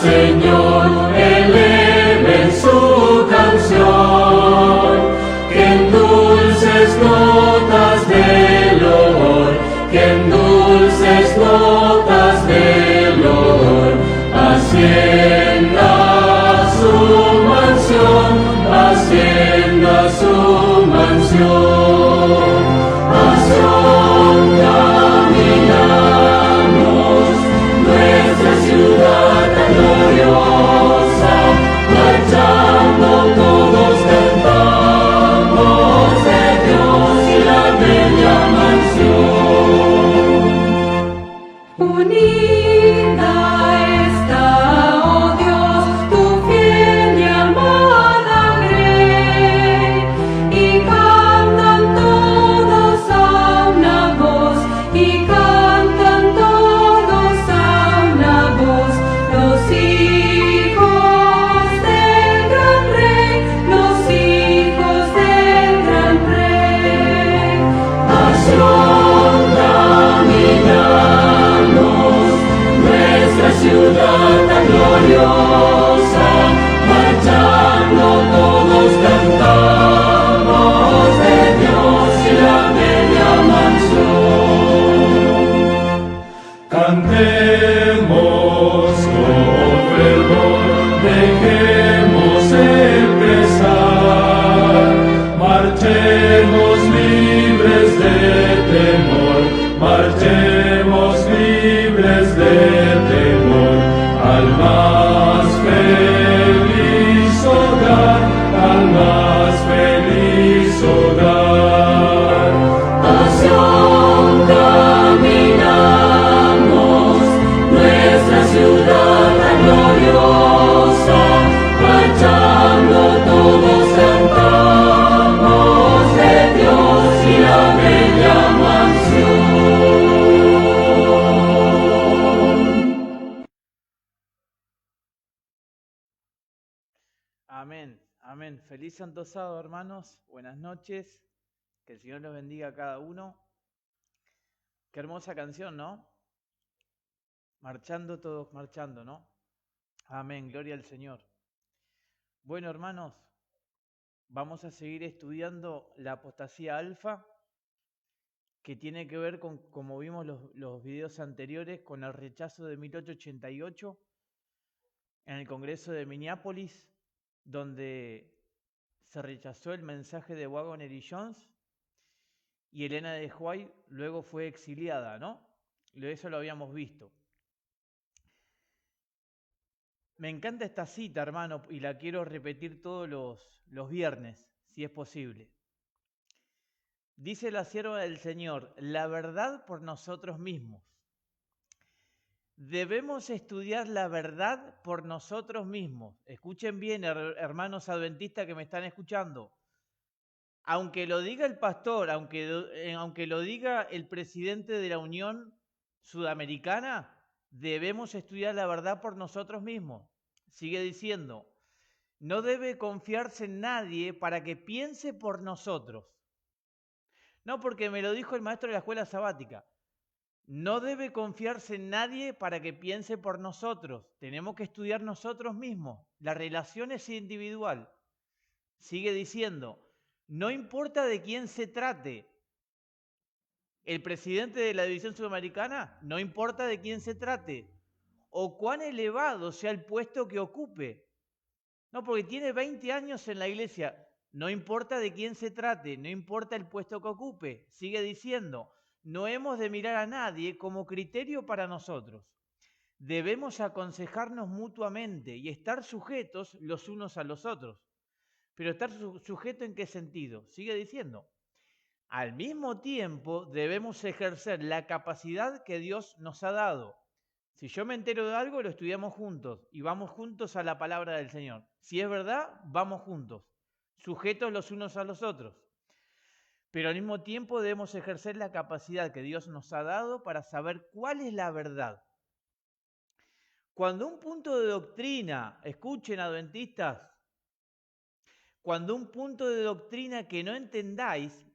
Señor eleven su canción, que en dulces notas de loor, que en dulces notas de loor, ascienda su mansión, ascienda su mansión. Pasión caminamos, nuestra ciudad tan gloriosa, marchando todos cantamos de Dios y la bella mansión. Unida está, oh Dios, tu fiel y amada grey, y cantan todos a una voz, y cantan todos a una voz, los hijos del gran rey, los hijos del gran rey. Pasión caminamos, nuestra ciudad tan gloriosa, marchando todos cantamos de Dios y la bella mansión. Cantemos con fervor, dejemos empezar, marchemos libres de temor, marchemos libres de temor, al más feliz hogar, al más feliz hogar. Pasión caminamos, nuestra ciudad tan gloriosa, marchando todos cantamos de Dios y la bella mansión. Amén, amén. Feliz Santo Sábado, hermanos. Buenas noches. Que el Señor los bendiga a cada uno. Qué hermosa canción, ¿no? Marchando todos, marchando, ¿no? Amén, gloria al Señor. Bueno, hermanos, vamos a seguir estudiando la apostasía alfa, que tiene que ver con, como vimos los videos anteriores, con el rechazo de 1888 en el Congreso de Minneapolis, donde se rechazó el mensaje de Waggoner y Jones, y Elena de White luego fue exiliada, ¿no? Eso lo habíamos visto. Me encanta esta cita, hermano, y la quiero repetir todos los viernes, si es posible. Dice la sierva del Señor, la verdad por nosotros mismos. Debemos estudiar la verdad por nosotros mismos. Escuchen bien, hermanos adventistas que me están escuchando. Aunque lo diga el pastor, aunque lo diga el presidente de la Unión Sudamericana, debemos estudiar la verdad por nosotros mismos. Sigue diciendo, no debe confiarse en nadie para que piense por nosotros. No porque me lo dijo el maestro de la escuela sabática. No debe confiarse en nadie para que piense por nosotros. Tenemos que estudiar nosotros mismos. La relación es individual. Sigue diciendo, no importa de quién se trate. El presidente de la División Sudamericana, no importa de quién se trate. O cuán elevado sea el puesto que ocupe. No, porque tiene 20 años en la iglesia. No importa de quién se trate, no importa el puesto que ocupe. Sigue diciendo, no hemos de mirar a nadie como criterio para nosotros. Debemos aconsejarnos mutuamente y estar sujetos los unos a los otros. Pero estar sujeto ¿en qué sentido? Sigue diciendo, al mismo tiempo debemos ejercer la capacidad que Dios nos ha dado. Si yo me entero de algo, lo estudiamos juntos y vamos juntos a la palabra del Señor. Si es verdad, vamos juntos, sujetos los unos a los otros. Pero al mismo tiempo debemos ejercer la capacidad que Dios nos ha dado para saber cuál es la verdad. Cuando un punto de doctrina, escuchen adventistas, cuando un punto de doctrina que no entendáis,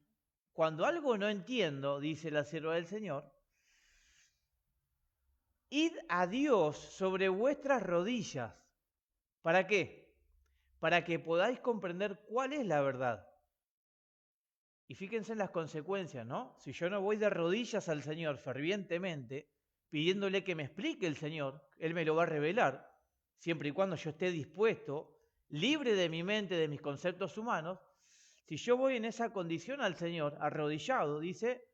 cuando algo no entiendo, dice la sierva del Señor, id a Dios sobre vuestras rodillas. ¿Para qué? Para que podáis comprender cuál es la verdad. Y fíjense en las consecuencias, ¿no? Si yo no voy de rodillas al Señor fervientemente, pidiéndole que me explique el Señor, Él me lo va a revelar, siempre y cuando yo esté dispuesto, libre de mi mente, de mis conceptos humanos. Si yo voy en esa condición al Señor, arrodillado, dice,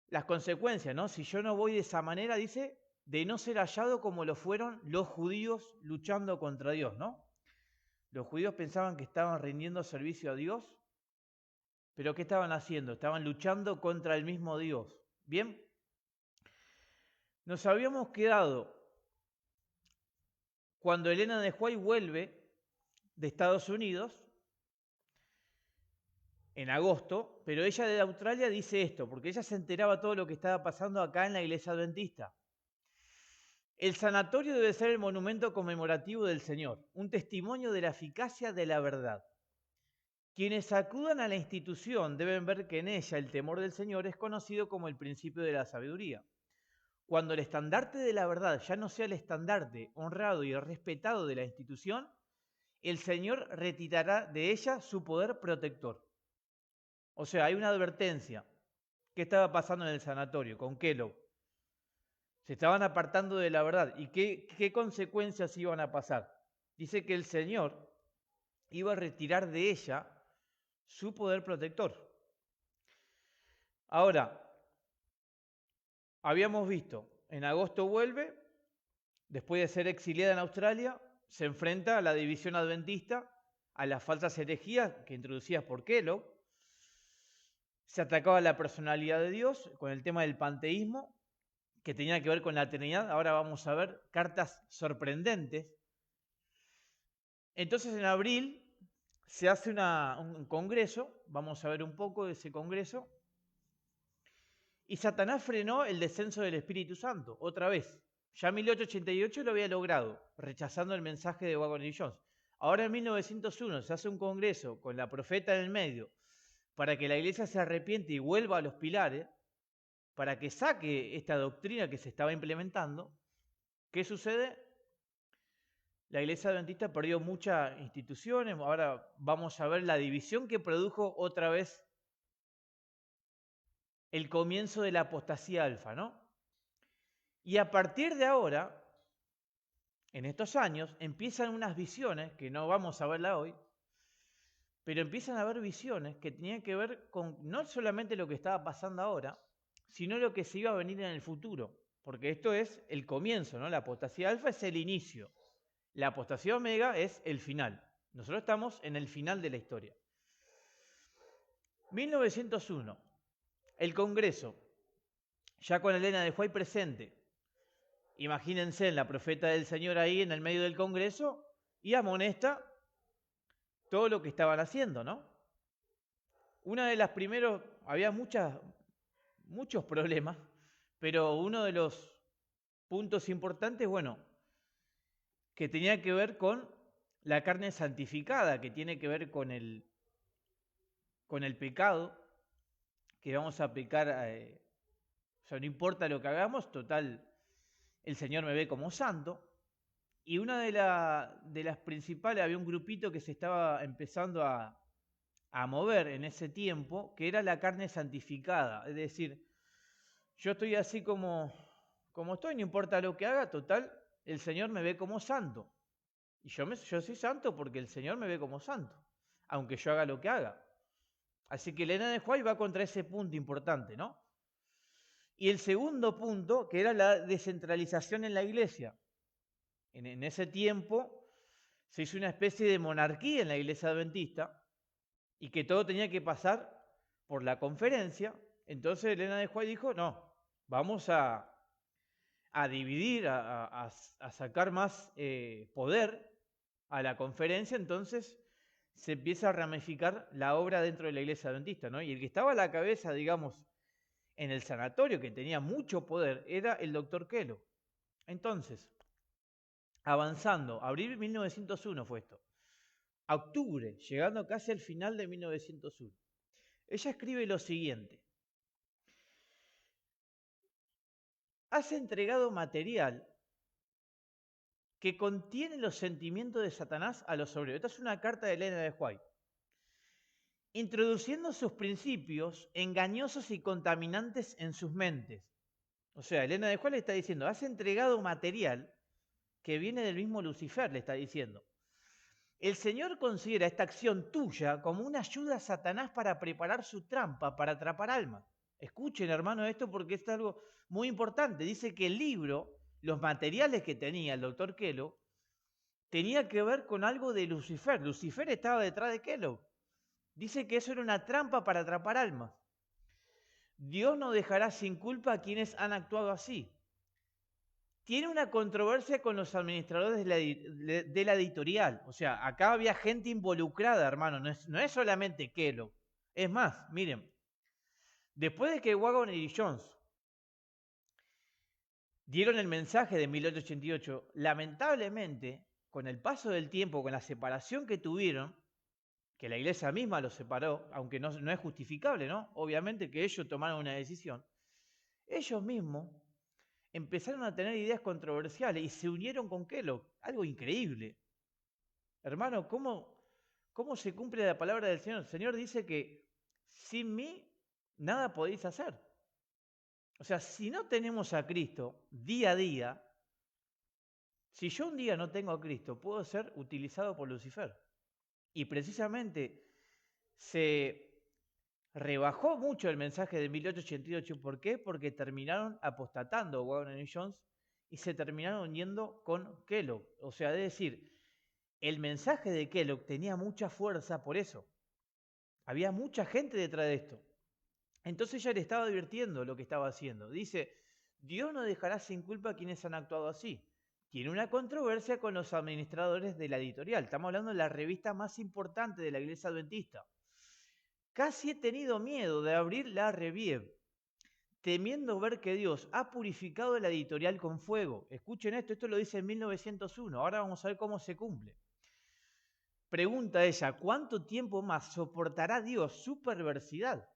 las consecuencias, ¿no? Si yo no voy de esa manera, dice, de no ser hallado como lo fueron los judíos luchando contra Dios, ¿no? Los judíos pensaban que estaban rindiendo servicio a Dios, pero ¿qué estaban haciendo? Estaban luchando contra el mismo Dios. Bien, nos habíamos quedado cuando Elena de White vuelve de Estados Unidos en agosto, pero ella de Australia dice esto, porque ella se enteraba todo lo que estaba pasando acá en la iglesia adventista. El sanatorio debe ser el monumento conmemorativo del Señor, un testimonio de la eficacia de la verdad. Quienes acudan a la institución deben ver que en ella el temor del Señor es conocido como el principio de la sabiduría. Cuando el estandarte de la verdad ya no sea el estandarte honrado y respetado de la institución, el Señor retirará de ella su poder protector. O sea, hay una advertencia. ¿Qué estaba pasando en el sanatorio con Kellogg? Se estaban apartando de la verdad. ¿Y qué consecuencias iban a pasar? Dice que el Señor iba a retirar de ella su poder protector. Ahora, habíamos visto, en agosto vuelve, después de ser exiliada en Australia, se enfrenta a la división adventista, a las falsas herejías que introducidas por Kellogg. Se atacaba la personalidad de Dios con el tema del panteísmo, que tenía que ver con la Trinidad. Ahora vamos a ver cartas sorprendentes. Entonces en abril se hace un congreso, vamos a ver un poco de ese congreso, y Satanás frenó el descenso del Espíritu Santo, otra vez. Ya en 1888 lo había logrado, rechazando el mensaje de Wagner y Jones. Ahora en 1901 se hace un congreso con la profeta en el medio para que la iglesia se arrepiente y vuelva a los pilares, para que saque esta doctrina que se estaba implementando. ¿Qué sucede? La iglesia adventista perdió muchas instituciones. Ahora vamos a ver la división que produjo otra vez el comienzo de la apostasía alfa, ¿no? Y a partir de ahora, en estos años, empiezan unas visiones, que no vamos a verla hoy, pero empiezan a haber visiones que tenían que ver con no solamente lo que estaba pasando ahora, sino lo que se iba a venir en el futuro. Porque esto es el comienzo, ¿no? La apostasía alfa es el inicio. La apostasía omega es el final. Nosotros estamos en el final de la historia. 1901, el Congreso, ya con Elena de White presente. Imagínense la profeta del Señor ahí en el medio del Congreso y amonesta todo lo que estaban haciendo, ¿no? Una de las primeros, había muchos problemas, pero uno de los puntos importantes, bueno, que tenía que ver con la carne santificada, que tiene que ver con el pecado, que vamos a pecar, o sea, no importa lo que hagamos, total, el Señor me ve como santo. Y una de las principales, había un grupito que se estaba empezando a mover en ese tiempo, que era la carne santificada. Es decir, yo estoy así como estoy, no importa lo que haga, total, el Señor me ve como santo. Y yo soy santo porque el Señor me ve como santo, aunque yo haga lo que haga. Así que Elena de White va contra ese punto importante, ¿no? Y el segundo punto, que era la descentralización en la iglesia. En ese tiempo se hizo una especie de monarquía en la iglesia adventista y que todo tenía que pasar por la conferencia. Entonces Elena de White dijo, no, vamos a dividir, a sacar más poder a la conferencia. Entonces se empieza a ramificar la obra dentro de la iglesia adventista, ¿no? Y el que estaba a la cabeza, digamos, en el sanatorio, que tenía mucho poder, era el doctor Kellogg. Entonces, avanzando, abril de 1901 fue esto, a octubre, llegando casi al final de 1901, ella escribe lo siguiente: has entregado material que contiene los sentimientos de Satanás a los obreros. Esta es una carta de Elena de White, introduciendo sus principios engañosos y contaminantes en sus mentes. O sea, Elena de White le está diciendo, has entregado material que viene del mismo Lucifer, le está diciendo. El Señor considera esta acción tuya como una ayuda a Satanás para preparar su trampa, para atrapar almas. Escuchen, hermano, esto porque es algo muy importante. Dice que el libro, los materiales que tenía el doctor Kellogg, tenía que ver con algo de Lucifer. Lucifer estaba detrás de Kellogg. Dice que eso era una trampa para atrapar almas. Dios no dejará sin culpa a quienes han actuado así. Tiene una controversia con los administradores de la editorial. O sea, acá había gente involucrada, hermano. No es solamente Kellogg. Es más, miren, después de que Waggoner y Jones dieron el mensaje de 1888, lamentablemente, con el paso del tiempo, con la separación que tuvieron, que la iglesia misma los separó, aunque no es justificable, ¿no? Obviamente que ellos tomaron una decisión. Ellos mismos empezaron a tener ideas controversiales y se unieron con Kellogg. Algo increíble. Hermano, ¿cómo se cumple la palabra del Señor? El Señor dice que sin mí nada podéis hacer. O sea, si no tenemos a Cristo día a día, si yo un día no tengo a Cristo, puedo ser utilizado por Lucifer. Y precisamente se rebajó mucho el mensaje de 1888. ¿Por qué? Porque terminaron apostatando Waggoner y Jones y se terminaron uniendo con Kellogg. O sea, es decir, el mensaje de Kellogg tenía mucha fuerza por eso. Había mucha gente detrás de esto. Entonces ella le estaba advirtiendo lo que estaba haciendo. Dice, Dios no dejará sin culpa a quienes han actuado así. Tiene una controversia con los administradores de la editorial. Estamos hablando de la revista más importante de la Iglesia Adventista. Casi he tenido miedo de abrir la Review, temiendo ver que Dios ha purificado la editorial con fuego. Escuchen esto lo dice en 1901. Ahora vamos a ver cómo se cumple. Pregunta ella, ¿cuánto tiempo más soportará Dios su perversidad?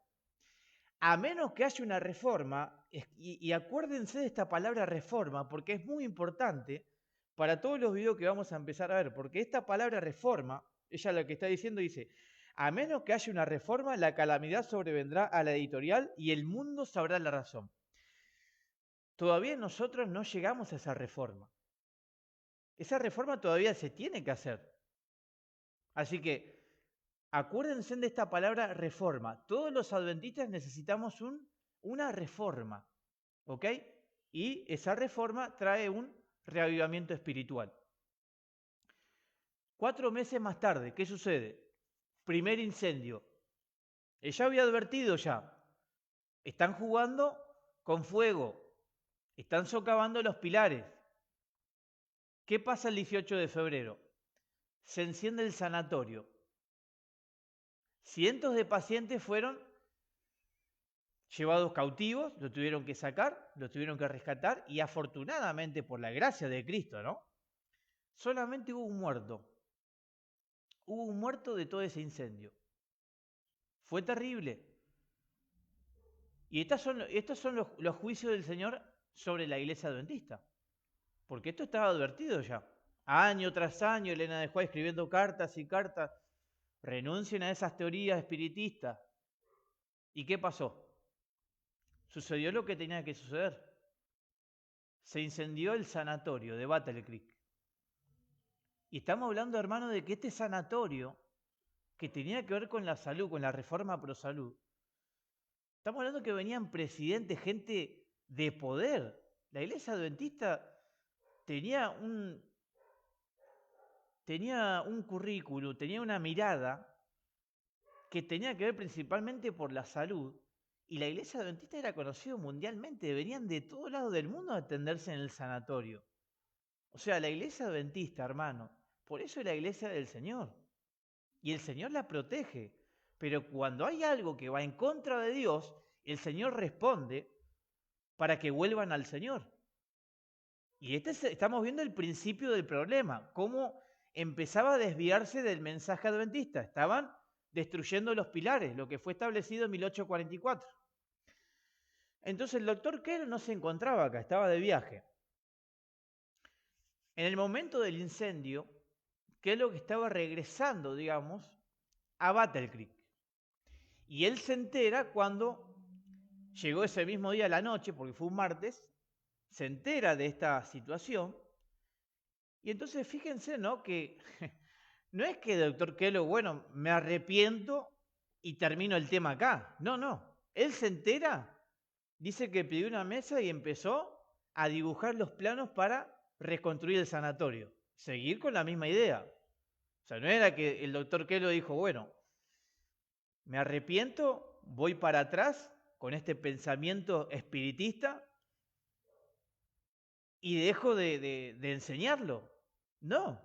A menos que haya una reforma, y acuérdense de esta palabra reforma, porque es muy importante para todos los videos que vamos a empezar a ver, porque esta palabra reforma, ella lo que está diciendo dice, a menos que haya una reforma, la calamidad sobrevendrá a la editorial y el mundo sabrá la razón. Todavía nosotros no llegamos a esa reforma. Esa reforma todavía se tiene que hacer. Así que acuérdense de esta palabra reforma. Todos los adventistas necesitamos una reforma, ¿ok? Y esa reforma trae un reavivamiento espiritual. 4 meses más tarde, ¿qué sucede? Primer incendio. Ella había advertido ya. Están jugando con fuego. Están socavando los pilares. ¿Qué pasa el 18 de febrero? Se enciende el sanatorio. Cientos de pacientes fueron llevados cautivos, lo tuvieron que sacar, lo tuvieron que rescatar y afortunadamente por la gracia de Cristo, ¿no? Solamente hubo un muerto. Hubo un muerto de todo ese incendio. Fue terrible. Y estos son los juicios del Señor sobre la iglesia adventista. Porque esto estaba advertido ya. Año tras año, Elena de White escribiendo cartas y cartas. Renuncien a esas teorías espiritistas. ¿Y qué pasó? Sucedió lo que tenía que suceder. Se incendió el sanatorio de Battle Creek. Y estamos hablando, hermano, de que este sanatorio, que tenía que ver con la salud, con la reforma pro salud, estamos hablando que venían presidentes, gente de poder. La iglesia adventista tenía un currículum, tenía una mirada que tenía que ver principalmente por la salud, y la iglesia adventista era conocida mundialmente, venían de todos lados del mundo a atenderse en el sanatorio. O sea, la iglesia adventista, hermano, por eso es la iglesia del Señor, y el Señor la protege, pero cuando hay algo que va en contra de Dios, el Señor responde para que vuelvan al Señor. Y estamos viendo el principio del problema, cómo empezaba a desviarse del mensaje adventista. Estaban destruyendo los pilares, lo que fue establecido en 1844. Entonces el doctor Keller no se encontraba acá, estaba de viaje. En el momento del incendio, Kellogg estaba regresando, digamos, a Battle Creek. Y él se entera cuando llegó ese mismo día a la noche, porque fue un martes, se entera de esta situación. Y entonces fíjense, ¿no? Que no es que el doctor Kellogg, bueno, me arrepiento y termino el tema acá. No, no. Él se entera, dice que pidió una mesa y empezó a dibujar los planos para reconstruir el sanatorio. Seguir con la misma idea. O sea, no era que el doctor Kellogg dijo, bueno, me arrepiento, voy para atrás con este pensamiento espiritista y dejo de enseñarlo. No,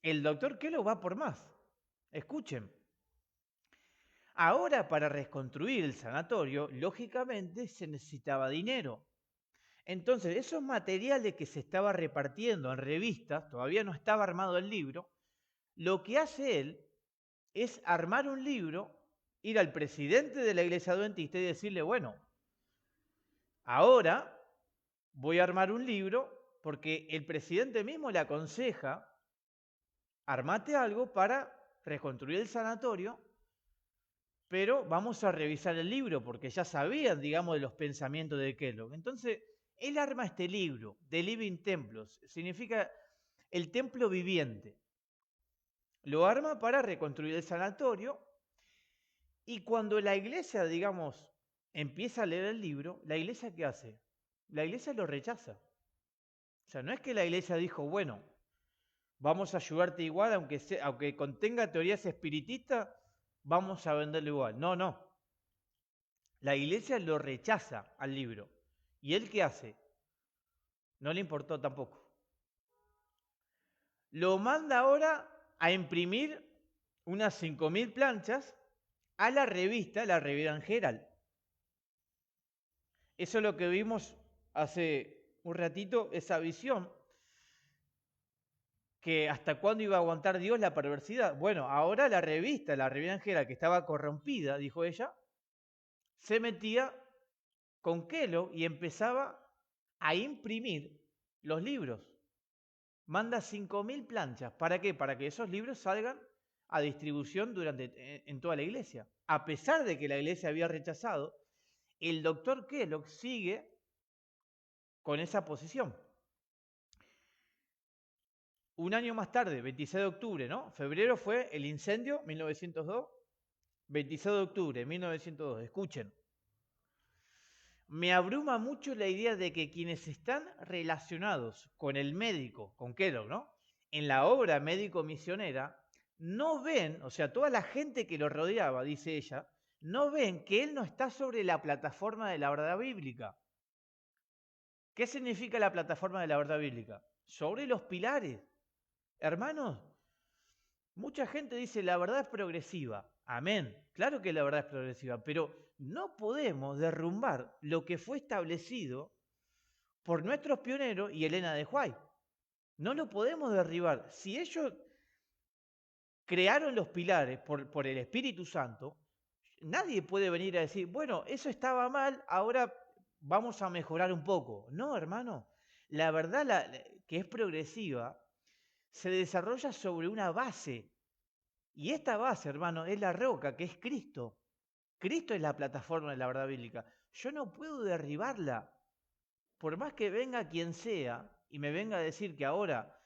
el doctor Kellogg va por más. Escuchen. Ahora, para reconstruir el sanatorio, lógicamente se necesitaba dinero. Entonces, esos materiales que se estaba repartiendo en revistas, todavía no estaba armado el libro, lo que hace él es armar un libro, ir al presidente de la iglesia adventista y decirle, bueno, ahora voy a armar un libro porque el presidente mismo le aconseja, armate algo para reconstruir el sanatorio, pero vamos a revisar el libro porque ya sabían, digamos, de los pensamientos de Kellogg. Entonces, él arma este libro, The Living Templos, significa el templo viviente. Lo arma para reconstruir el sanatorio y cuando la iglesia, digamos, empieza a leer el libro, ¿la iglesia qué hace? La iglesia lo rechaza. O sea, no es que la iglesia dijo, bueno, vamos a ayudarte igual, aunque contenga teorías espiritistas, vamos a venderlo igual. No, no. La iglesia lo rechaza al libro. ¿Y él qué hace? No le importó tampoco. Lo manda ahora a imprimir unas 5.000 planchas a la revista Herald. Eso es lo que vimos hace un ratito, esa visión, que hasta cuándo iba a aguantar Dios la perversidad. Bueno, ahora la revista Herald, que estaba corrompida, dijo ella, se metía con Kellogg y empezaba a imprimir los libros. Manda 5.000 planchas. ¿Para qué? Para que esos libros salgan a distribución en toda la iglesia. A pesar de que la iglesia había rechazado, el doctor Kellogg sigue con esa posición. Un año más tarde, 26 de octubre, ¿no? Febrero fue el incendio, 1902. 26 de octubre, 1902. Escuchen. Me abruma mucho la idea de que quienes están relacionados con el médico, con Kellogg, ¿no? En la obra médico-misionera, no ven, o sea, toda la gente que lo rodeaba, dice ella, no ven que él no está sobre la plataforma de la verdad bíblica. ¿Qué significa la plataforma de la verdad bíblica? Sobre los pilares. Hermanos, mucha gente dice la verdad es progresiva. Amén. Claro que la verdad es progresiva, pero no podemos derrumbar lo que fue establecido por nuestros pioneros y Elena de White. No lo podemos derribar. Si ellos crearon los pilares por el Espíritu Santo, nadie puede venir a decir, bueno, eso estaba mal, ahora vamos a mejorar un poco. No, hermano. La verdad que es progresiva se desarrolla sobre una base. Y esta base, hermano, es la roca, que es Cristo. Cristo es la plataforma de la verdad bíblica. Yo no puedo derribarla. Por más que venga quien sea y me venga a decir que ahora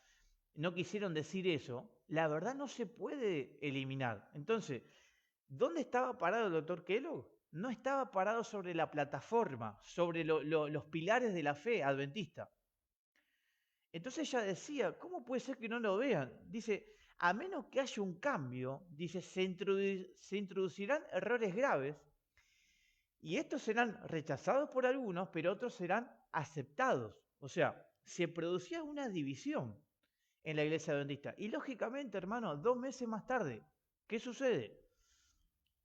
no quisieron decir eso, la verdad no se puede eliminar. Entonces, ¿dónde estaba parado el doctor Kellogg? No estaba parado sobre la plataforma, sobre los pilares de la fe adventista. Entonces ella decía, ¿cómo puede ser que no lo vean? Dice, a menos que haya un cambio, dice, se introducirán errores graves y estos serán rechazados por algunos, pero otros serán aceptados. O sea, se producía una división en la iglesia adventista. Y lógicamente, hermano, 2 meses más tarde, ¿qué sucede?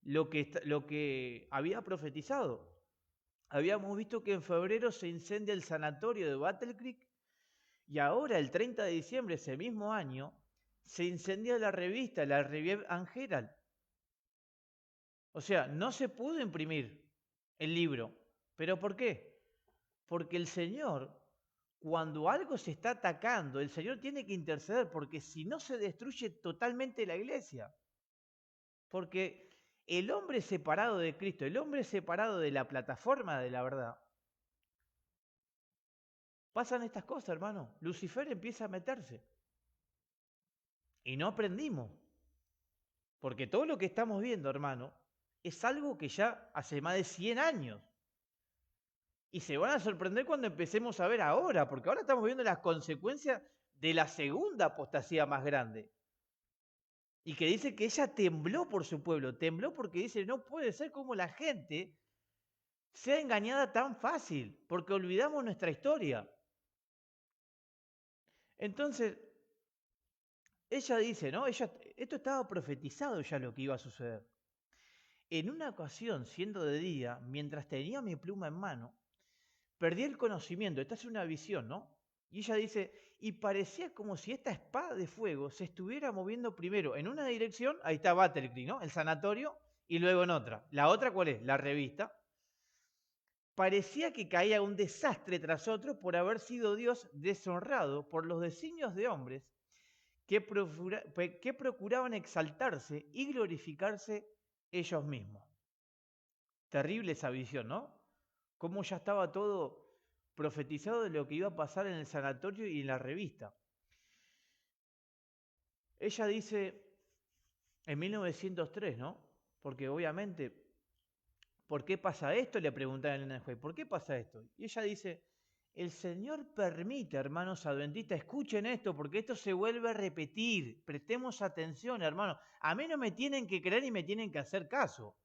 Lo que había profetizado. Habíamos visto que en febrero se incendia el sanatorio de Battle Creek y ahora, el 30 de diciembre, ese mismo año, se incendia la revista, la Review and Herald. O sea, no se pudo imprimir el libro. ¿Pero por qué? Porque el Señor, cuando algo se está atacando, el Señor tiene que interceder, porque si no se destruye totalmente la iglesia. Porque el hombre separado de Cristo, el hombre separado de la plataforma de la verdad, pasan estas cosas, hermano. Lucifer empieza a meterse. Y no aprendimos. Porque todo lo que estamos viendo, hermano, es algo que ya hace más de 100 años. Y se van a sorprender cuando empecemos a ver ahora, porque ahora estamos viendo las consecuencias de la segunda apostasía más grande. Y que dice que ella tembló por su pueblo, tembló porque dice, no puede ser como la gente sea engañada tan fácil, porque olvidamos nuestra historia. Entonces, ella dice, ¿no? Esto estaba profetizado ya lo que iba a suceder. En una ocasión, siendo de día, mientras tenía mi pluma en mano, perdí el conocimiento. Esta es una visión, ¿no? Y ella dice, y parecía como si esta espada de fuego se estuviera moviendo primero en una dirección, ahí está Battle, ¿no? El sanatorio, y luego en otra. ¿La otra cuál es? La revista. Parecía que caía un desastre tras otro por haber sido Dios deshonrado por los designios de hombres que procuraban exaltarse y glorificarse ellos mismos. Terrible esa visión, ¿no? Cómo ya estaba todo profetizado de lo que iba a pasar en el sanatorio y en la revista. Ella dice en 1903, ¿no? Porque obviamente, ¿por qué pasa esto? Le preguntaba a Elena de White, ¿por qué pasa esto? Y ella dice, el Señor permite, hermanos adventistas, escuchen esto, porque esto se vuelve a repetir. Prestemos atención, hermanos. A mí no me tienen que creer y me tienen que hacer caso.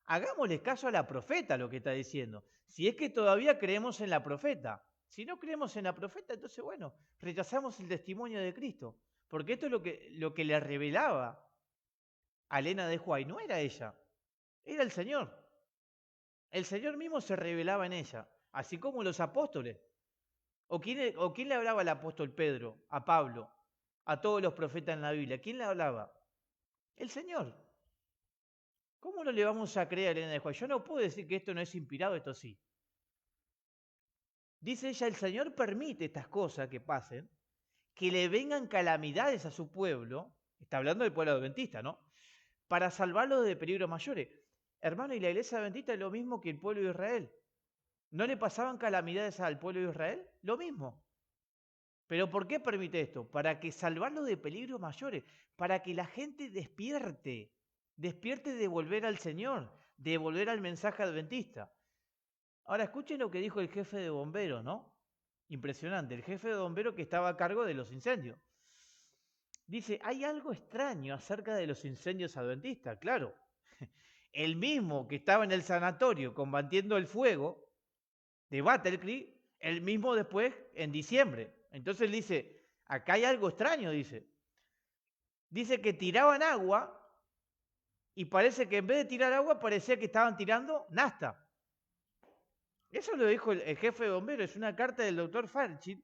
Hagámosle caso a la profeta lo que está diciendo. Si es que todavía creemos en la profeta. Si no creemos en la profeta, entonces, bueno, rechazamos el testimonio de Cristo. Porque esto es lo que le revelaba a Elena de White. No era ella, era el Señor. El Señor mismo se revelaba en ella, así como los apóstoles. ¿O quién le hablaba al apóstol Pedro, a Pablo, a todos los profetas en la Biblia? ¿Quién le hablaba? El Señor. ¿Cómo no le vamos a creer a Elena de White? Yo no puedo decir que esto no es inspirado, esto sí. Dice ella, el Señor permite estas cosas que pasen, que le vengan calamidades a su pueblo, está hablando del pueblo adventista, ¿no? Para salvarlo de peligros mayores. Hermano, y la iglesia adventista es lo mismo que el pueblo de Israel. ¿No le pasaban calamidades al pueblo de Israel? Lo mismo. ¿Pero por qué permite esto? Para que salvarlo de peligros mayores, para que la gente despierte de volver al Señor, de volver al mensaje adventista. Ahora escuchen lo que dijo el jefe de bomberos, ¿no? Impresionante, el jefe de bomberos que estaba a cargo de los incendios. Dice, hay algo extraño acerca de los incendios adventistas, claro. El mismo que estaba en el sanatorio combatiendo el fuego de Battle Creek, el mismo después en diciembre. Entonces él dice, acá hay algo extraño, dice. Dice que tiraban agua y parece que en vez de tirar agua parecía que estaban tirando nafta. Eso lo dijo el jefe de bomberos, es una carta del doctor Fairchild,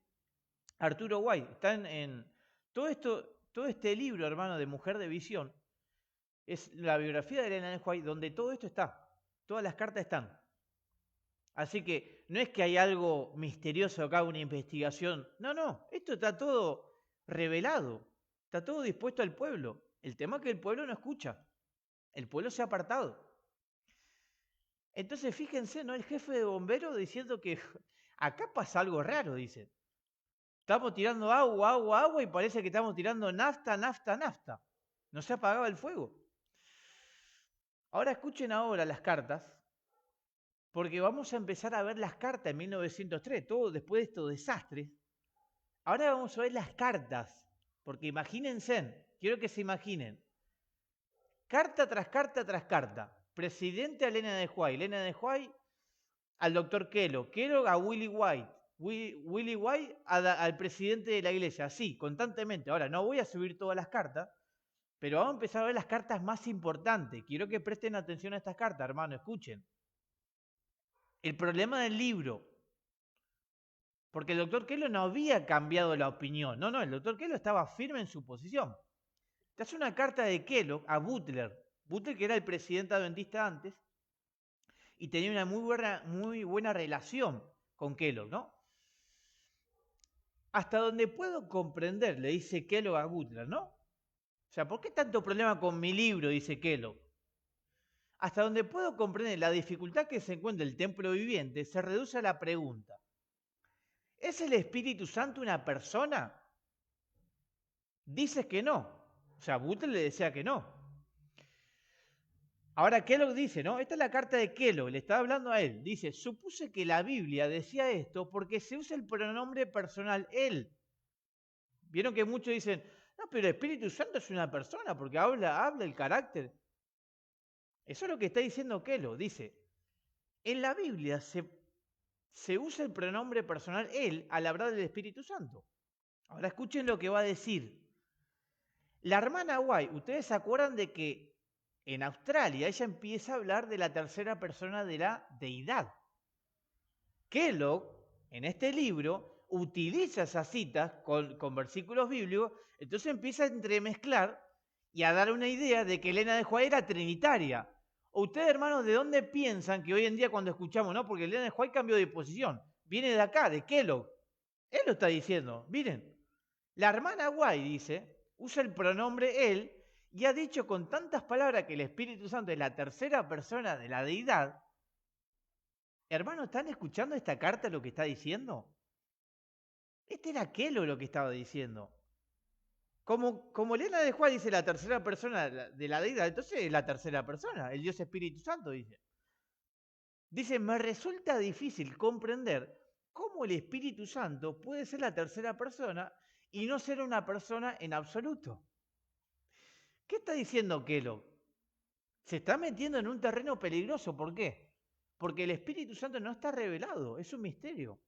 Arturo White. Está en todo este libro, hermano, de Mujer de Visión, es la biografía de Elena de White, donde todo esto está, todas las cartas están. Así que no es que hay algo misterioso acá, una investigación. No, esto está todo revelado, está todo dispuesto al pueblo. El tema es que el pueblo no escucha, el pueblo se ha apartado. Entonces fíjense, ¿no? El jefe de bomberos diciendo que acá pasa algo raro, dice. Estamos tirando agua y parece que estamos tirando nafta. No se apagaba el fuego. Ahora escuchen ahora las cartas, porque vamos a empezar a ver las cartas en 1903, todo después de estos desastres. Ahora vamos a ver las cartas, porque imagínense, quiero que se imaginen, carta tras carta tras carta. Presidente a Elena de White al doctor Kellogg a Willie White, Willie White al presidente de la iglesia, así, constantemente. Ahora, no voy a subir todas las cartas, pero vamos a empezar a ver las cartas más importantes. Quiero que presten atención a estas cartas, hermano, escuchen. El problema del libro, porque el doctor Kellogg no había cambiado la opinión. No, el doctor Kellogg estaba firme en su posición. Esta es una carta de Kellogg a Butler que era el presidente adventista antes, y tenía una muy buena relación con Kellogg, ¿no? Hasta donde puedo comprender, le dice Kellogg a Butler, ¿no? O sea, ¿por qué tanto problema con mi libro? Dice Kellogg. Hasta donde puedo comprender la dificultad que se encuentra el templo viviente, se reduce a la pregunta: ¿es el Espíritu Santo una persona? Dices que no. O sea, Butler le decía que no. Ahora Kellogg dice, ¿no? Esta es la carta de Kellogg, le estaba hablando a él. Dice, supuse que la Biblia decía esto porque se usa el pronombre personal él. Vieron que muchos dicen, no, pero el Espíritu Santo es una persona porque habla el carácter. Eso es lo que está diciendo Kellogg. Dice, en la Biblia se usa el pronombre personal él al hablar del Espíritu Santo. Ahora escuchen lo que va a decir. La hermana White, ¿ustedes se acuerdan de que en Australia ella empieza a hablar de la tercera persona de la deidad? Kellogg, en este libro, utiliza esas citas con versículos bíblicos, entonces empieza a entremezclar y a dar una idea de que Elena de White era trinitaria. ¿O ustedes, hermanos, de dónde piensan que hoy en día cuando escuchamos, no? Porque Elena de White cambió de posición, viene de acá, de Kellogg. Él lo está diciendo, miren. La hermana White dice, usa el pronombre él y ha dicho con tantas palabras que el Espíritu Santo es la tercera persona de la deidad. Hermanos, ¿están escuchando esta carta lo que está diciendo? Este era Kellogg lo que estaba diciendo. Como Elena de White dice la tercera persona de la deidad, entonces es la tercera persona, el Dios Espíritu Santo dice. Dice, me resulta difícil comprender cómo el Espíritu Santo puede ser la tercera persona y no ser una persona en absoluto. ¿Qué está diciendo Kellogg? Se está metiendo en un terreno peligroso. ¿Por qué? Porque el Espíritu Santo no está revelado, es un misterio.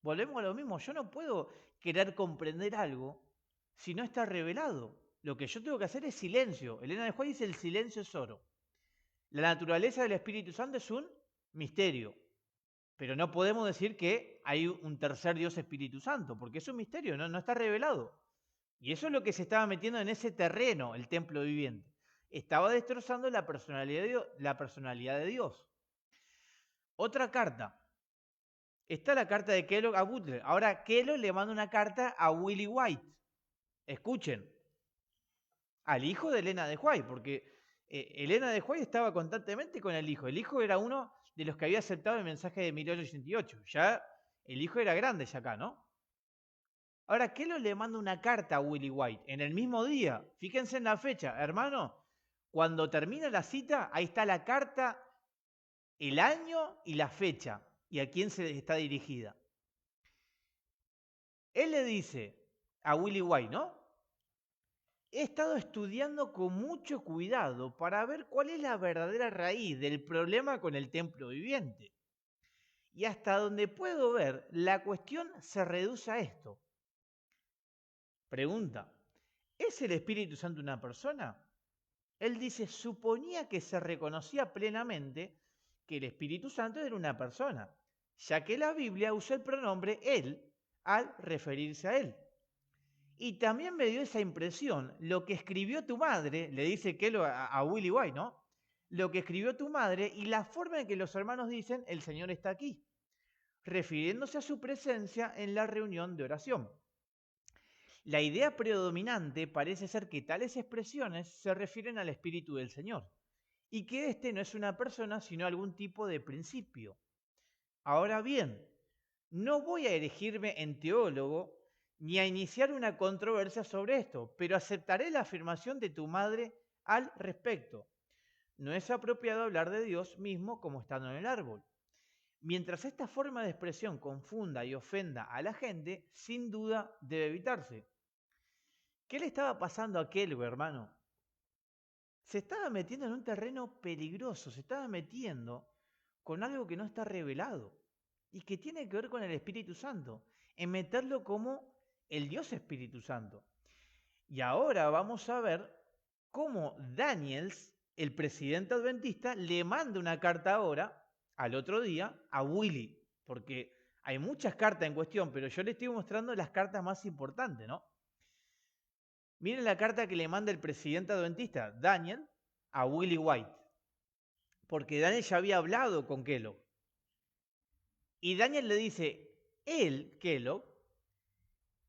Volvemos a lo mismo, yo no puedo querer comprender algo si no está revelado. Lo que yo tengo que hacer es silencio. Elena de White dice el silencio es oro. La naturaleza del Espíritu Santo es un misterio. Pero no podemos decir que hay un tercer Dios Espíritu Santo, porque es un misterio, no está revelado. Y eso es lo que se estaba metiendo en ese terreno, el templo viviente. Estaba destrozando la personalidad de Dios. Otra carta. Está la carta de Kellogg a Butler. Ahora Kellogg le manda una carta a Willie White. Escuchen. Al hijo de Elena de White, porque Elena de White estaba constantemente con el hijo. El hijo era uno de los que había aceptado el mensaje de 1888. Ya el hijo era grande ya acá, ¿no? Ahora, Kellogg le manda una carta a Willie White en el mismo día. Fíjense en la fecha, hermano. Cuando termina la cita, ahí está la carta, el año y la fecha, y a quién se está dirigida. Él le dice a Willie White, ¿no? He estado estudiando con mucho cuidado para ver cuál es la verdadera raíz del problema con el templo viviente. Y hasta donde puedo ver, la cuestión se reduce a esto. Pregunta, ¿es el Espíritu Santo una persona? Él dice, suponía que se reconocía plenamente que el Espíritu Santo era una persona, ya que la Biblia usa el pronombre él al referirse a él. Y también me dio esa impresión, lo que escribió tu madre, le dice Kellogg a Willie White, ¿no? Lo que escribió tu madre y la forma en que los hermanos dicen, el Señor está aquí, refiriéndose a su presencia en la reunión de oración. La idea predominante parece ser que tales expresiones se refieren al Espíritu del Señor y que éste no es una persona sino algún tipo de principio. Ahora bien, no voy a erigirme en teólogo ni a iniciar una controversia sobre esto, pero aceptaré la afirmación de tu madre al respecto. No es apropiado hablar de Dios mismo como estando en el árbol. Mientras esta forma de expresión confunda y ofenda a la gente, sin duda debe evitarse. ¿Qué le estaba pasando a Kellogg, hermano? Se estaba metiendo en un terreno peligroso, se estaba metiendo con algo que no está revelado y que tiene que ver con el Espíritu Santo, en meterlo como el Dios Espíritu Santo. Y ahora vamos a ver cómo Daniels, el presidente adventista, le manda una carta ahora, al otro día, a Willie, porque hay muchas cartas en cuestión, pero yo le estoy mostrando las cartas más importantes, ¿no? Miren la carta que le manda el presidente adventista, Daniel, a Willie White. porque Daniel ya había hablado con Kellogg. Y Daniel le dice, él, Kellogg,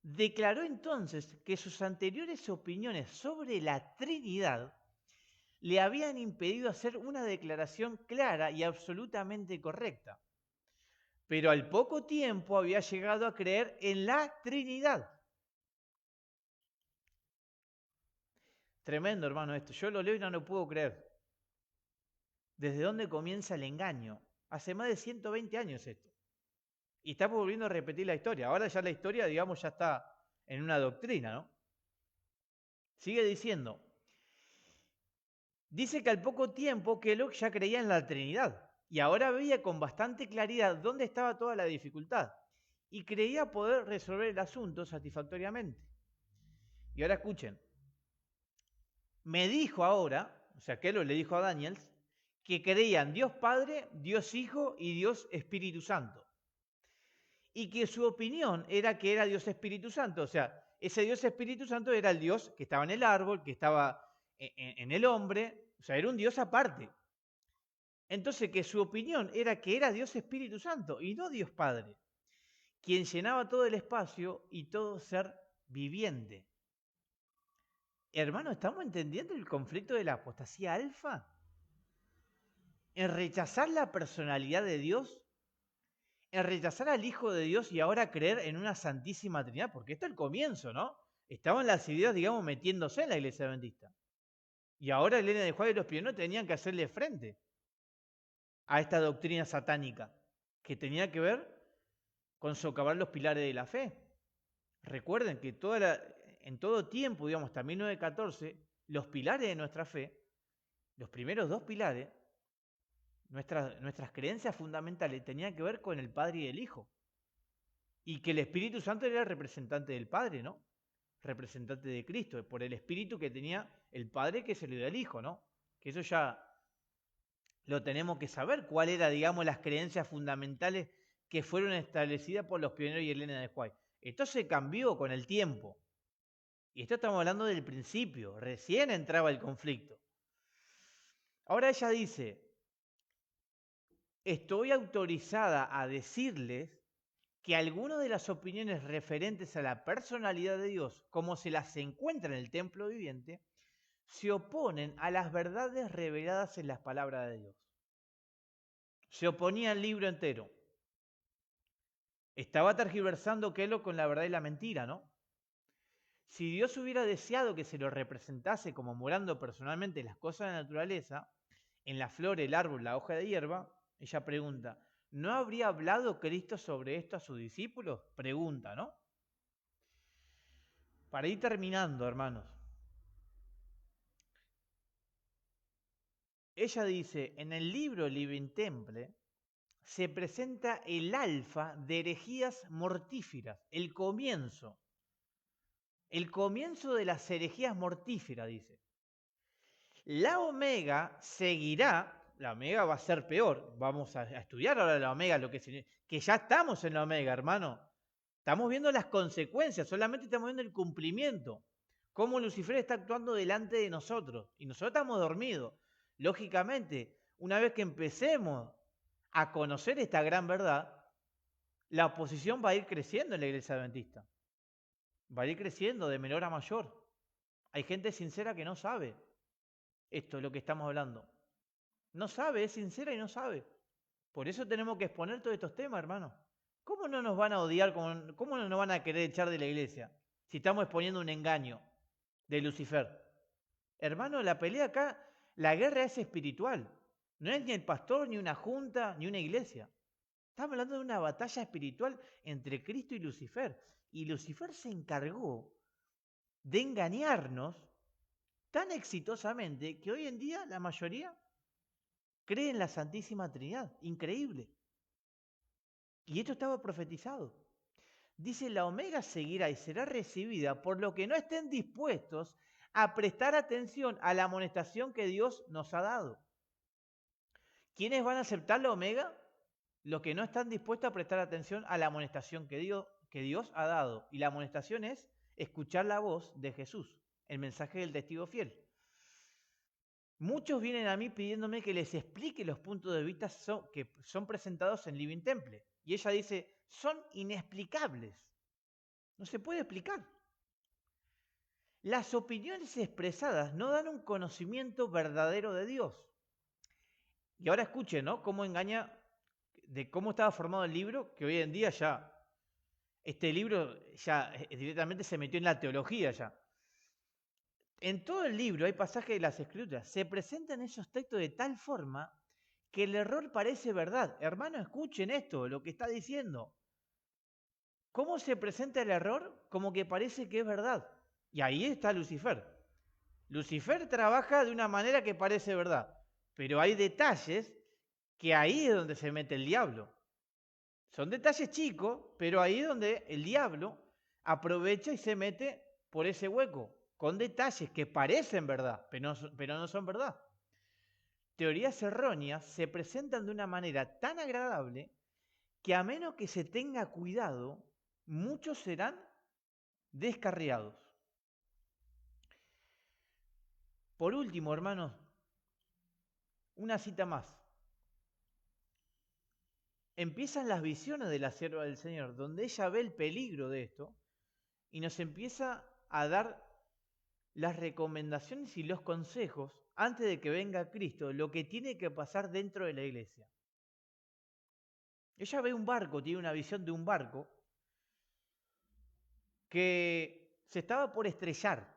declaró entonces que sus anteriores opiniones sobre la Trinidad le habían impedido hacer una declaración clara y absolutamente correcta. Pero al poco tiempo había llegado a creer en la Trinidad. Tremendo, hermano, esto. Yo lo leo y no lo puedo creer. ¿Desde dónde comienza el engaño? Hace más de 120 años esto. Y estamos volviendo a repetir la historia. Ahora ya la historia, digamos, ya está en una doctrina, ¿no? Sigue diciendo. Dice que al poco tiempo Kellogg ya creía en la Trinidad. Y ahora veía con bastante claridad dónde estaba toda la dificultad. Y creía poder resolver el asunto satisfactoriamente. Y ahora escuchen. Me dijo ahora, o sea, Kellogg le dijo a Daniels, que creían Dios Padre, Dios Hijo y Dios Espíritu Santo. Y que su opinión era que era Dios Espíritu Santo. O sea, ese Dios Espíritu Santo era el Dios que estaba en el árbol, que estaba en el hombre. O sea, era un Dios aparte. Entonces, que su opinión era que era Dios Espíritu Santo y no Dios Padre, quien llenaba todo el espacio y todo ser viviente. Hermano, ¿estamos entendiendo el conflicto de la apostasía alfa? En rechazar la personalidad de Dios, en rechazar al Hijo de Dios y ahora creer en una Santísima Trinidad, porque esto es el comienzo, ¿no? Estaban las ideas, digamos, metiéndose en la Iglesia Adventista. Y ahora Elena de White y los pioneros tenían que hacerle frente a esta doctrina satánica, que tenía que ver con socavar los pilares de la fe. Recuerden que en todo tiempo, digamos, hasta 1914, los pilares de nuestra fe, los primeros dos pilares, nuestras creencias fundamentales tenían que ver con el Padre y el Hijo. Y que el Espíritu Santo era el representante del Padre, ¿no? Representante de Cristo, por el Espíritu que tenía el Padre que se le dio al Hijo, ¿no? Que eso ya lo tenemos que saber, cuál era, digamos, las creencias fundamentales que fueron establecidas por los pioneros y Elena de White. Esto se cambió con el tiempo. Y esto estamos hablando del principio, recién entraba el conflicto. Ahora ella dice, estoy autorizada a decirles que algunas de las opiniones referentes a la personalidad de Dios, como se las encuentra en el templo viviente, se oponen a las verdades reveladas en las palabras de Dios. Se oponía al libro entero. Estaba tergiversando Kellogg con la verdad y la mentira, ¿no? Si Dios hubiera deseado que se lo representase como morando personalmente las cosas de la naturaleza, en la flor, el árbol, la hoja de hierba, ella pregunta, ¿no habría hablado Cristo sobre esto a sus discípulos? Pregunta, ¿no? Para ir terminando, hermanos. Ella dice, en el libro Living Temple se presenta el alfa de herejías mortíferas, el comienzo de las herejías mortíferas, dice. La omega seguirá, la omega va a ser peor, vamos a estudiar ahora la omega, que ya estamos en la omega, hermano. Estamos viendo las consecuencias, solamente estamos viendo el cumplimiento, cómo Lucifer está actuando delante de nosotros, y nosotros estamos dormidos. Lógicamente, una vez que empecemos a conocer esta gran verdad, la oposición va a ir creciendo en la Iglesia Adventista. Va a ir creciendo de menor a mayor. Hay gente sincera que no sabe esto es lo que estamos hablando. No sabe, es sincera y no sabe. Por eso tenemos que exponer todos estos temas, hermano. ¿Cómo no nos van a odiar? ¿Cómo no nos van a querer echar de la iglesia? Si estamos exponiendo un engaño de Lucifer. Hermano, la pelea acá, la guerra es espiritual. No es ni el pastor, ni una junta, ni una iglesia. Estamos hablando de una batalla espiritual entre Cristo y Lucifer. Y Lucifer se encargó de engañarnos tan exitosamente que hoy en día la mayoría cree en la Santísima Trinidad. Increíble. Y esto estaba profetizado. Dice, la omega seguirá y será recibida por los que no estén dispuestos a prestar atención a la amonestación que Dios nos ha dado. ¿Quiénes van a aceptar la omega? Los que no están dispuestos a prestar atención a la amonestación que Dios ha dado. Y la amonestación es escuchar la voz de Jesús, el mensaje del testigo fiel. Muchos vienen a mí pidiéndome que les explique los puntos de vista que son presentados en Living Temple. Y ella dice, son inexplicables. No se puede explicar. Las opiniones expresadas no dan un conocimiento verdadero de Dios. Y ahora escuchen, ¿no? Cómo engaña, de cómo estaba formado el libro, que hoy en día ya, este libro ya directamente se metió en la teología ya. En todo el libro hay pasajes de las Escrituras. Se presentan esos textos de tal forma que el error parece verdad. Hermanos, escuchen esto, lo que está diciendo. ¿Cómo se presenta el error? Como que parece que es verdad. Y ahí está Lucifer. Lucifer trabaja de una manera que parece verdad, pero hay detalles que ahí es donde se mete el diablo. Son detalles chicos, pero ahí es donde el diablo aprovecha y se mete por ese hueco, con detalles que parecen verdad, pero no son verdad. Teorías erróneas se presentan de una manera tan agradable que a menos que se tenga cuidado, muchos serán descarriados. Por último, hermanos, una cita más. Empiezan las visiones de la sierva del Señor, donde ella ve el peligro de esto y nos empieza a dar las recomendaciones y los consejos antes de que venga Cristo, lo que tiene que pasar dentro de la iglesia. Ella ve un barco, tiene una visión de un barco que se estaba por estrellar.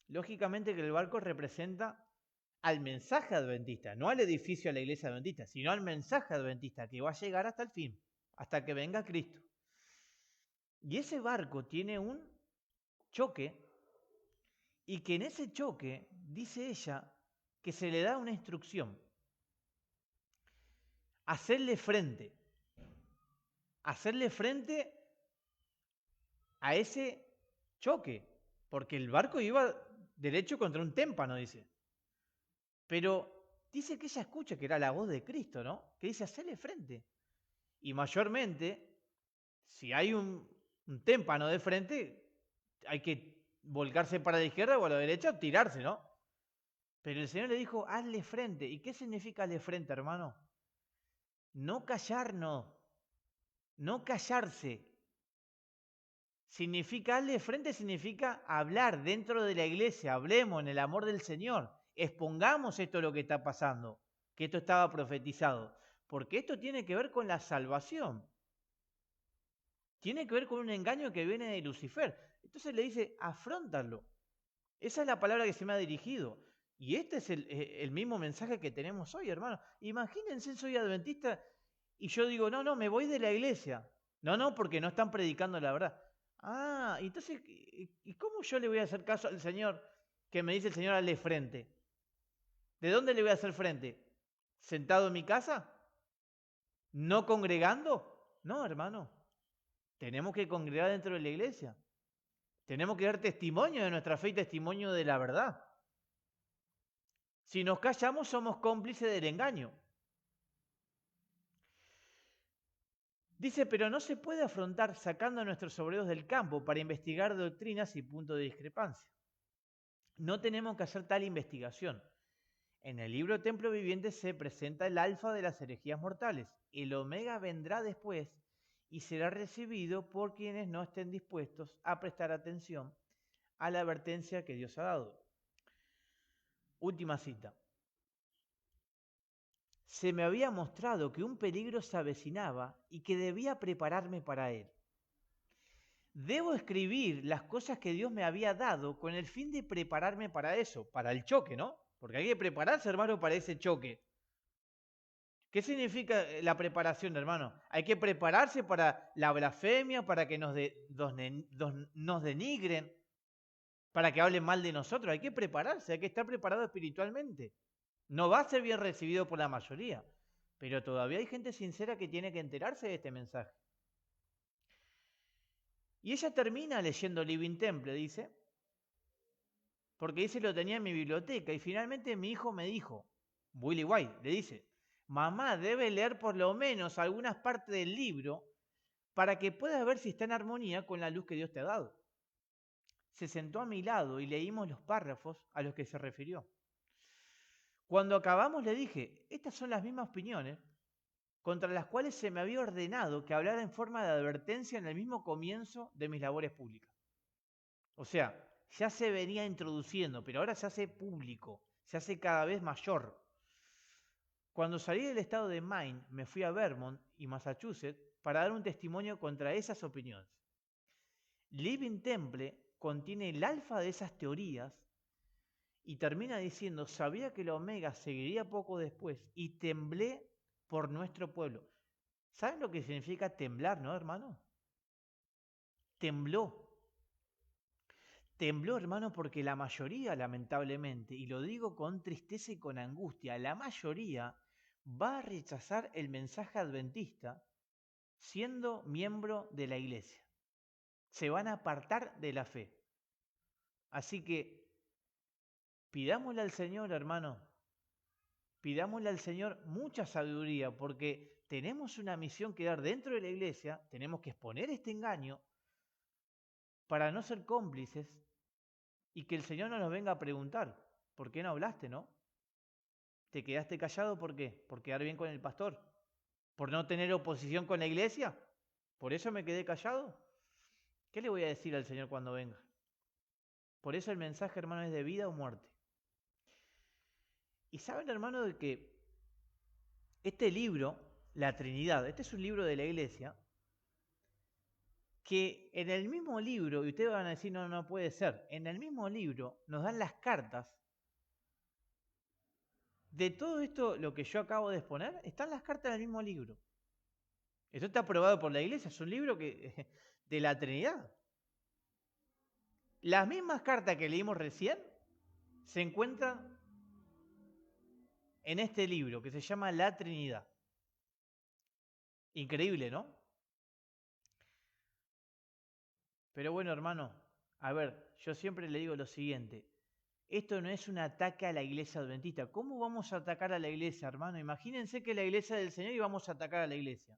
Lógicamente que el barco representa al mensaje adventista, no al edificio de la iglesia adventista, sino al mensaje adventista que va a llegar hasta el fin, hasta que venga Cristo. Y ese barco tiene un choque y que en ese choque, dice ella, que se le da una instrucción. Hacerle frente a ese choque, porque el barco iba derecho contra un témpano, dice. Pero dice que ella escucha que era la voz de Cristo, ¿no? Que dice, hacerle frente. Y mayormente, si hay un témpano de frente, hay que volcarse para la izquierda o a la derecha o tirarse, ¿no? Pero el Señor le dijo, hazle frente. ¿Y qué significa hazle frente, hermano? No callarnos, no callarse. Significa, hazle frente significa hablar dentro de la iglesia, hablemos en el amor del Señor, expongamos esto lo que está pasando, que esto estaba profetizado, porque esto tiene que ver con la salvación. Tiene que ver con un engaño que viene de Lucifer. Entonces le dice, afróntalo. Esa es la palabra que se me ha dirigido. Y este es el mismo mensaje que tenemos hoy, hermano. Imagínense, soy adventista y yo digo, no, me voy de la iglesia. No, porque no están predicando la verdad. Ah, entonces, ¿y cómo yo le voy a hacer caso al Señor que me dice el Señor hazle frente? ¿De dónde le voy a hacer frente? ¿Sentado en mi casa? ¿No congregando? No, hermano. Tenemos que congregar dentro de la iglesia. Tenemos que dar testimonio de nuestra fe y testimonio de la verdad. Si nos callamos, somos cómplices del engaño. Dice, pero no se puede afrontar sacando a nuestros obreros del campo para investigar doctrinas y puntos de discrepancia. No tenemos que hacer tal investigación. En el libro Templo Viviente se presenta el alfa de las herejías mortales. El omega vendrá después y será recibido por quienes no estén dispuestos a prestar atención a la advertencia que Dios ha dado. Última cita. Se me había mostrado que un peligro se avecinaba y que debía prepararme para él. Debo escribir las cosas que Dios me había dado con el fin de prepararme para eso, para el choque, ¿no? Porque hay que prepararse, hermano, para ese choque. ¿Qué significa la preparación, hermano? Hay que prepararse para la blasfemia, para que nos denigren, para que hablen mal de nosotros. Hay que prepararse, hay que estar preparado espiritualmente. No va a ser bien recibido por la mayoría, pero todavía hay gente sincera que tiene que enterarse de este mensaje. Y ella termina leyendo Living Temple, dice, porque dice lo tenía en mi biblioteca y finalmente mi hijo me dijo, Willie White, le dice, mamá debe leer por lo menos algunas partes del libro para que puedas ver si está en armonía con la luz que Dios te ha dado. Se sentó a mi lado y leímos los párrafos a los que se refirió. Cuando acabamos le dije, estas son las mismas opiniones contra las cuales se me había ordenado que hablara en forma de advertencia en el mismo comienzo de mis labores públicas. O sea, ya se venía introduciendo, pero ahora se hace público, se hace cada vez mayor. Cuando salí del estado de Maine, me fui a Vermont y Massachusetts para dar un testimonio contra esas opiniones. Living Temple contiene el alfa de esas teorías y termina diciendo, sabía que la Omega seguiría poco después y temblé por nuestro pueblo. ¿Saben lo que significa temblar, no, hermano? Tembló. Tembló, hermano, porque la mayoría, lamentablemente, y lo digo con tristeza y con angustia, la mayoría va a rechazar el mensaje adventista siendo miembro de la iglesia. Se van a apartar de la fe. Así que pidámosle al Señor, hermano, pidámosle al Señor mucha sabiduría, porque tenemos una misión que dar dentro de la iglesia, tenemos que exponer este engaño para no ser cómplices y que el Señor no nos venga a preguntar, ¿por qué no hablaste, no? ¿Te quedaste callado por qué? ¿Por quedar bien con el pastor? ¿Por no tener oposición con la iglesia? ¿Por eso me quedé callado? ¿Qué le voy a decir al Señor cuando venga? Por eso el mensaje, hermano, es de vida o muerte. Y saben, hermano, de que este libro, la Trinidad, este es un libro de la iglesia, que en el mismo libro, y ustedes van a decir, no, no puede ser, en el mismo libro nos dan las cartas de todo esto, lo que yo acabo de exponer, están las cartas del mismo libro. Esto está aprobado por la iglesia, es un libro de la Trinidad. Las mismas cartas que leímos recién se encuentran en este libro que se llama La Trinidad. Increíble, ¿no? Pero bueno, hermano, a ver, yo siempre le digo lo siguiente. Esto no es un ataque a la iglesia adventista. ¿Cómo vamos a atacar a la iglesia, hermano? Imagínense que la iglesia del Señor y vamos a atacar a la iglesia.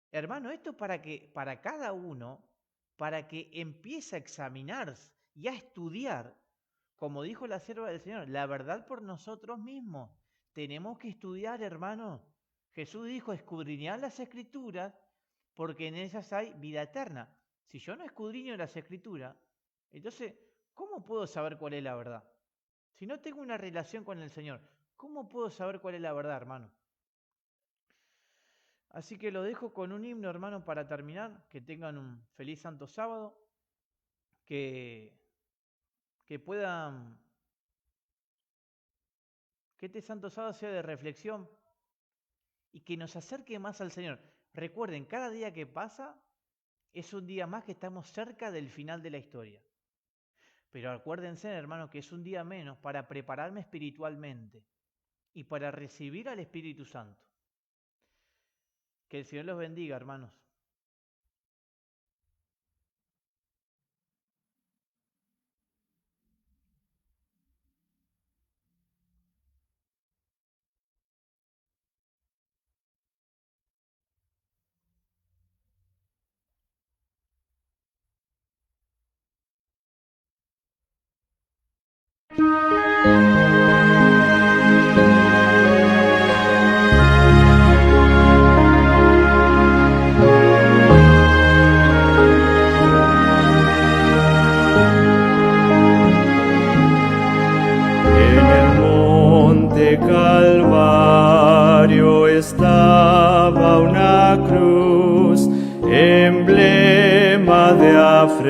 Hermano, esto es para cada uno, para que empiece a examinarse y a estudiar, como dijo la sierva del Señor, la verdad por nosotros mismos. Tenemos que estudiar, hermano. Jesús dijo, escudriñad las Escrituras, porque en ellas hay vida eterna. Si yo no escudriño las Escrituras, entonces, ¿cómo puedo saber cuál es la verdad? Si no tengo una relación con el Señor, ¿cómo puedo saber cuál es la verdad, hermano? Así que lo dejo con un himno, hermano, para terminar. Que tengan un feliz Santo Sábado. Que puedan... Que este Santo Sábado sea de reflexión y que nos acerque más al Señor. Recuerden, cada día que pasa es un día más que estamos cerca del final de la historia. Pero acuérdense, hermanos, que es un día menos para prepararme espiritualmente y para recibir al Espíritu Santo. Que el Señor los bendiga, hermanos. Calvario estaba una cruz, emblema de afrenta.